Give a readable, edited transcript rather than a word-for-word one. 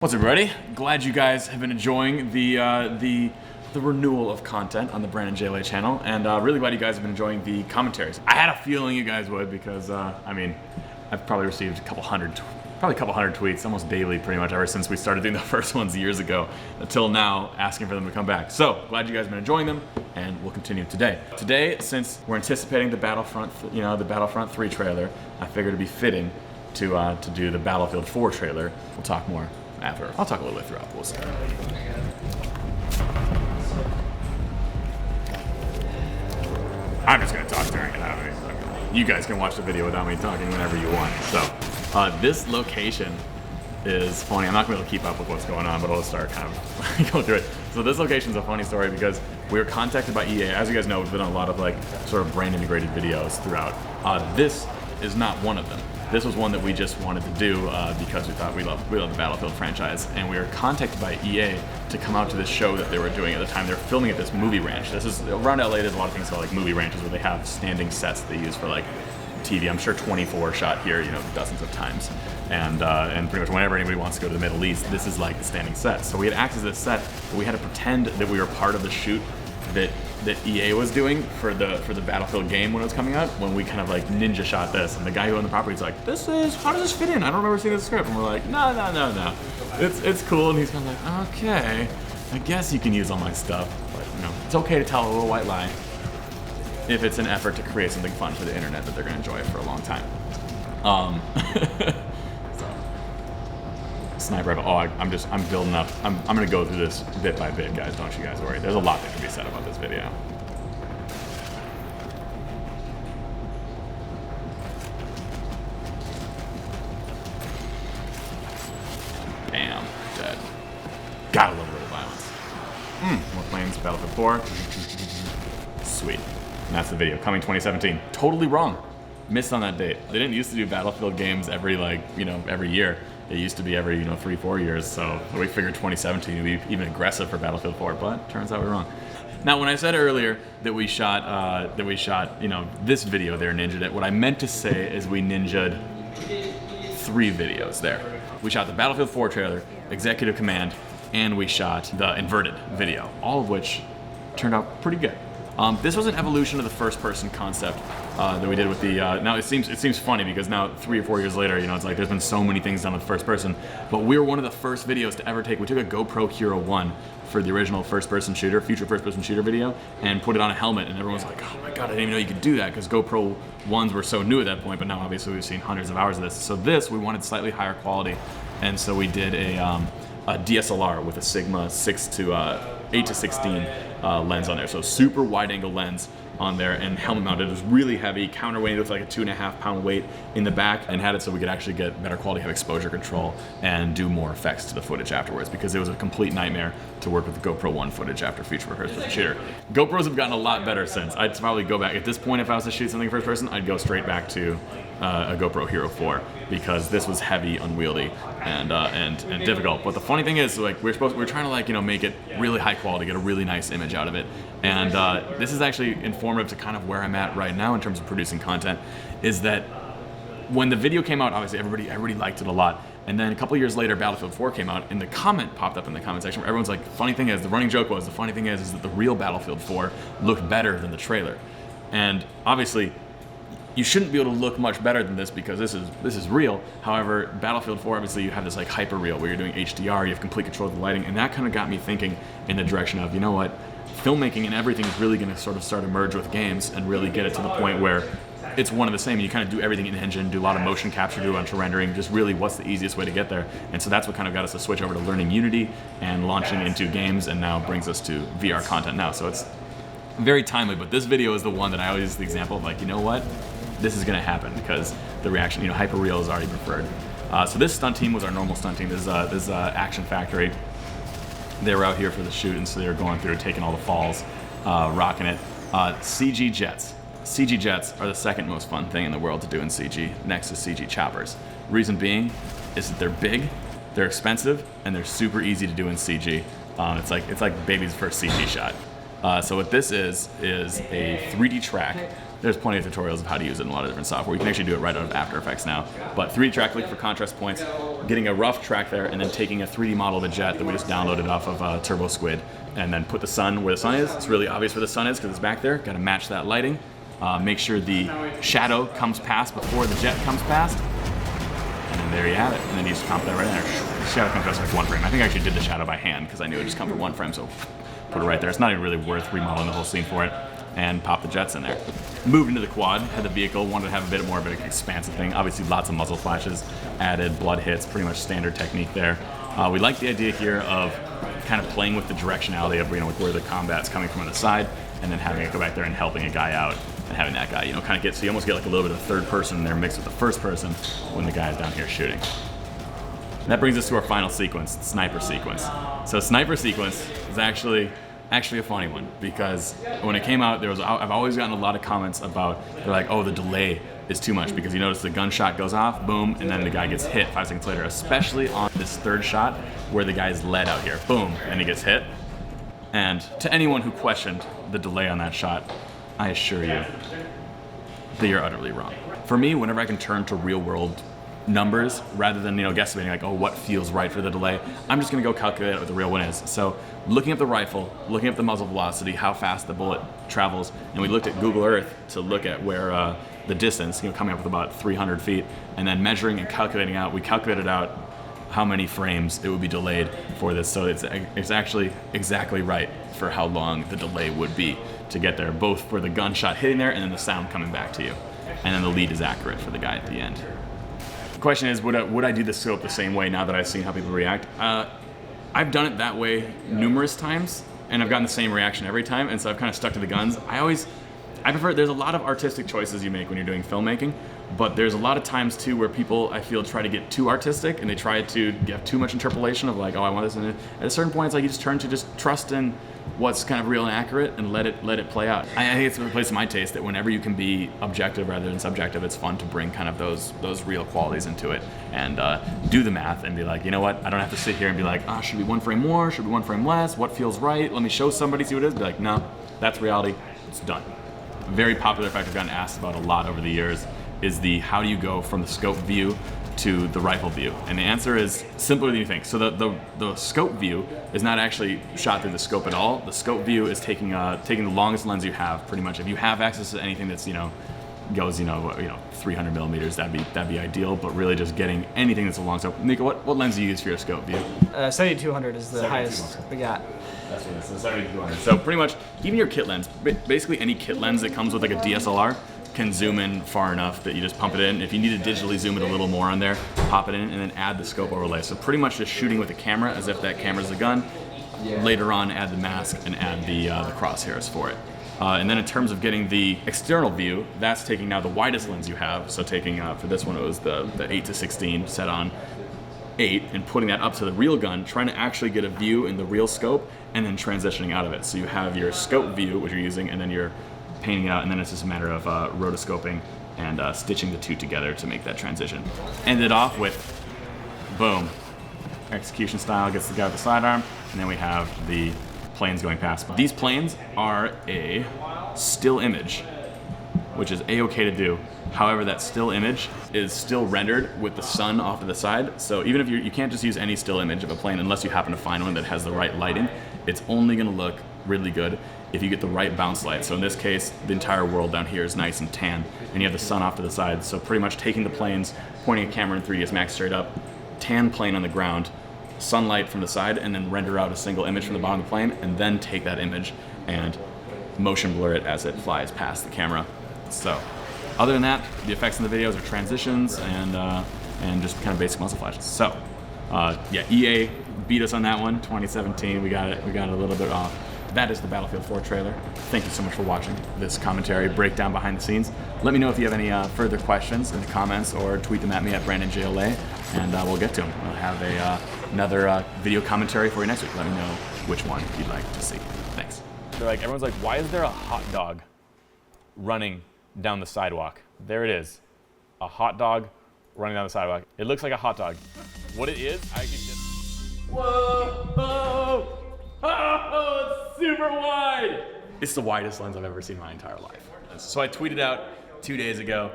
What's up, everybody? Glad you guys have been enjoying the renewal of content on the Brandon JLA channel, and really glad you guys have been enjoying the commentaries. I had a feeling you guys would because I mean, I've probably received a couple hundred tweets almost daily, pretty much ever since we started doing the first ones years ago until now, asking for them to come back. So glad you guys have been enjoying them, and we'll continue today. Today, since we're anticipating the Battlefront, the Battlefront 3 trailer, I figured it'd be fitting to do the Battlefield 4 trailer. We'll talk more after. I'll talk a little bit throughout. We'll see. I'm just gonna talk during it. You guys can watch the video without me talking whenever you want. So, this location is funny. I'm not gonna be able to keep up with what's going on, but I'll start kind of going through it. So this location's a funny story because we were contacted by EA. As you guys know, we've been on a lot of like sort of brand integrated videos throughout. This is not one of them. This was one that we just wanted to do because we thought we love the Battlefield franchise, and we were contacted by EA to come out to this show that they were doing at the time. They were filming at this movie ranch. This is around LA. There's a lot of things called like movie ranches where they have standing sets they use for like TV. I'm sure 24 shot here, you know, dozens of times, and pretty much whenever anybody wants to go to the Middle East, this is like the standing set. So we had access to this set, but we had to pretend that we were part of the shoot that EA was doing for the Battlefield game when it was coming out, when we kind of like ninja shot this, and the guy who owned the property is like, how does this fit in? I don't remember seeing the script. And we're like, no. It's cool. And he's kind of like, okay, I guess you can use all my stuff, but you know, it's okay to tell a little white lie if it's an effort to create something fun for the internet that they're gonna enjoy for a long time. Sniper rifle. Oh, I'm building up. I'm gonna go through this bit by bit, guys. Don't you guys worry. There's a lot that can be said about this video. Bam, dead. Gotta love a little violence. More planes. Battlefield 4. Sweet. And that's the video. Coming 2017. Totally wrong. Missed on that date. They didn't used to do Battlefield games every every year. It used to be every 3-4 years, so we figured 2017 would be even aggressive for Battlefield 4, but turns out we're wrong. Now, when I said earlier that we shot this video there, ninja'd it, what I meant to say is we ninja'd 3 videos there. We shot the Battlefield 4 trailer, Executive Command, and we shot the inverted video, all of which turned out pretty good. This was an evolution of the first-person concept that we did with the. Now it seems funny because now 3 or 4 years later, it's like there's been so many things done with first person. But we were one of the first videos to ever take. We took a GoPro Hero 1 for the original first-person shooter, future first-person shooter video, and put it on a helmet, and everyone was like, "Oh my god, I didn't even know you could do that," because GoPro 1s were so new at that point. But now obviously we've seen hundreds of hours of this. So this we wanted slightly higher quality, and so we did a DSLR with a Sigma 8 to 16 lens on there. So super wide angle lens on there and helmet mounted. It was really heavy, counterweight with like a 2.5 pound weight in the back, and had it so we could actually get better quality, have exposure control, and do more effects to the footage afterwards, because it was a complete nightmare to work with the GoPro 1 footage after future first person shooter. GoPros have gotten a lot better since. I'd probably go back, at this point if I was to shoot something first person, I'd go straight back to a GoPro Hero 4, because this was heavy, unwieldy, and difficult. But the funny thing is, like, we're trying to make it really high quality, get a really nice image out of it. And this is actually informative to kind of where I'm at right now in terms of producing content, is that when the video came out, obviously everybody liked it a lot. And then a couple years later, Battlefield 4 came out, and the comment popped up in the comment section where everyone's like, the running joke was, the funny thing is that the real Battlefield 4 looked better than the trailer. And obviously, you shouldn't be able to look much better than this because this is real. However, Battlefield 4, obviously you have this like hyper real where you're doing HDR, you have complete control of the lighting, and that kind of got me thinking in the direction of, you know what, filmmaking and everything is really going to sort of start to merge with games and really get it to the point where it's one and the same, and you kind of do everything in engine, do a lot of motion capture, do a bunch of rendering, just really what's the easiest way to get there. And so that's what kind of got us to switch over to learning Unity and launching into games, and now brings us to VR content now. So it's very timely, but this video is the one that I always use the example of, like, you know what, this is going to happen because the reaction, hyper real is already preferred. So this stunt team was our normal stunt team. This is Action Factory. They were out here for the shoot, and so they were going through, taking all the falls, rocking it. CG jets. CG jets are the second most fun thing in the world to do in CG, next to CG choppers. Reason being is that they're big, they're expensive, and they're super easy to do in CG. It's like baby's first CG shot. So what this is a 3D track there's plenty of tutorials of how to use it in a lot of different software. You can actually do it right out of After Effects now. But 3D track, looking for contrast points, getting a rough track there, and then taking a 3D model of a jet that we just downloaded off of Turbo Squid, and then put the sun where the sun is. It's really obvious where the sun is because it's back there. Got to match that lighting. Make sure the shadow comes past before the jet comes past. And then there you have it. And then you just comp that right in there. The shadow comes past like 1 frame. I think I actually did the shadow by hand because I knew it just come for 1 frame, so put it right there. It's not even really worth remodeling the whole scene for it. And pop the jets in there. Moved into the quad, had the vehicle, wanted to have a bit more of an expansive thing. Obviously lots of muzzle flashes, added blood hits, pretty much standard technique there. We like the idea here of kind of playing with the directionality of, with where the combat's coming from on the side, and then having it go back there and helping a guy out, and having that guy, kind of get, so you almost get like a little bit of third person in there mixed with the first person when the guy's down here shooting. And that brings us to our final sequence, the sniper sequence. So sniper sequence is actually a funny one, because when it came out, I've always gotten a lot of comments about, they're like, oh, the delay is too much, because you notice the gunshot goes off, boom, and then the guy gets hit 5 seconds later, especially on this third shot where the guy's led out here, boom, and he gets hit. And to anyone who questioned the delay on that shot, I assure you that you're utterly wrong. For me, whenever I can turn to real world numbers rather than guesstimating like, oh, what feels right for the delay, I'm just gonna go calculate out what the real one is. So looking at the rifle, looking at the muzzle velocity, how fast the bullet travels, and we looked at Google Earth to look at where the distance, coming up with about 300 feet, and then measuring and calculating out, we calculated out how many frames it would be delayed for this. So it's actually exactly right for how long the delay would be to get there, both for the gunshot hitting there and then the sound coming back to you. And then the lead is accurate for the guy at the end. The question is, would I do the scope the same way now that I've seen how people react? I've done it that way numerous times, and I've gotten the same reaction every time, and so I've kind of stuck to the guns. I prefer, there's a lot of artistic choices you make when you're doing filmmaking, but there's a lot of times too where people, I feel, try to get too artistic, and they try to have too much interpolation of like, oh, I want this, and at a certain point it's like you just turn to just trust in what's kind of real and accurate and let it play out. I think it's a place in my taste that whenever you can be objective rather than subjective, it's fun to bring kind of those real qualities into it and do the math and be like, you know what, I don't have to sit here and be like, oh, should be 1 frame more, should be 1 frame less, what feels right, let me show somebody, see what it is. Be like, no, that's reality, it's done. A very popular fact I've gotten asked about a lot over the years is the how do you go from the scope view to the rifle view, and the answer is simpler than you think. So the scope view is not actually shot through the scope at all. The scope view is taking the longest lens you have, pretty much. If you have access to anything that's goes 300 millimeters, that'd be ideal. But really, just getting anything that's a long scope. Nico, what lens do you use for your scope view? 7200 is the highest we got. That's what it is. So 7200. So pretty much, even your kit lens, basically any kit lens that comes with like a DSLR. Can zoom in far enough that you just pump it in. If you need to digitally zoom it a little more on there, pop it in and then add the scope overlay. So pretty much just shooting with the camera as if that camera's the gun. Later on, add the mask and add the crosshairs for it. And then in terms of getting the external view, that's taking now the widest lens you have. So taking, for this one, it was the 8-16 set on 8 and putting that up to the real gun, trying to actually get a view in the real scope and then transitioning out of it. So you have your scope view, which you're using, and then you're painting it out, and then it's just a matter of rotoscoping and stitching the two together to make that transition. Ended off with, boom, execution style, gets the guy with the sidearm, and then we have the planes going past. These planes are a still image, which is a-okay to do. However, that still image is still rendered with the sun off to the side, so even if you can't just use any still image of a plane unless you happen to find one that has the right lighting, it's only gonna look really good if you get the right bounce light. So in this case, the entire world down here is nice and tan, and you have the sun off to the side. So pretty much taking the planes, pointing a camera in 3ds Max straight up, tan plane on the ground, sunlight from the side, and then render out a single image from the bottom of the plane, and then take that image and motion blur it as it flies past the camera. So other than that, the effects in the videos are transitions and just kind of basic muzzle flashes. So yeah, EA beat us on that one, 2017. We got it a little bit off. That is the Battlefield 4 trailer. Thank you so much for watching this commentary breakdown behind the scenes. Let me know if you have any further questions in the comments, or tweet them at me at BrandonJLA, and we'll get to them. We'll have another video commentary for you next week. Let me know which one you'd like to see. Thanks. They're like, everyone's like, why is there a hot dog running down the sidewalk? There it is, a hot dog running down the sidewalk. It looks like a hot dog. What it is, I can just, whoa, oh, it's super wide. It's the widest lens I've ever seen in my entire life. this. So I tweeted out 2 days ago,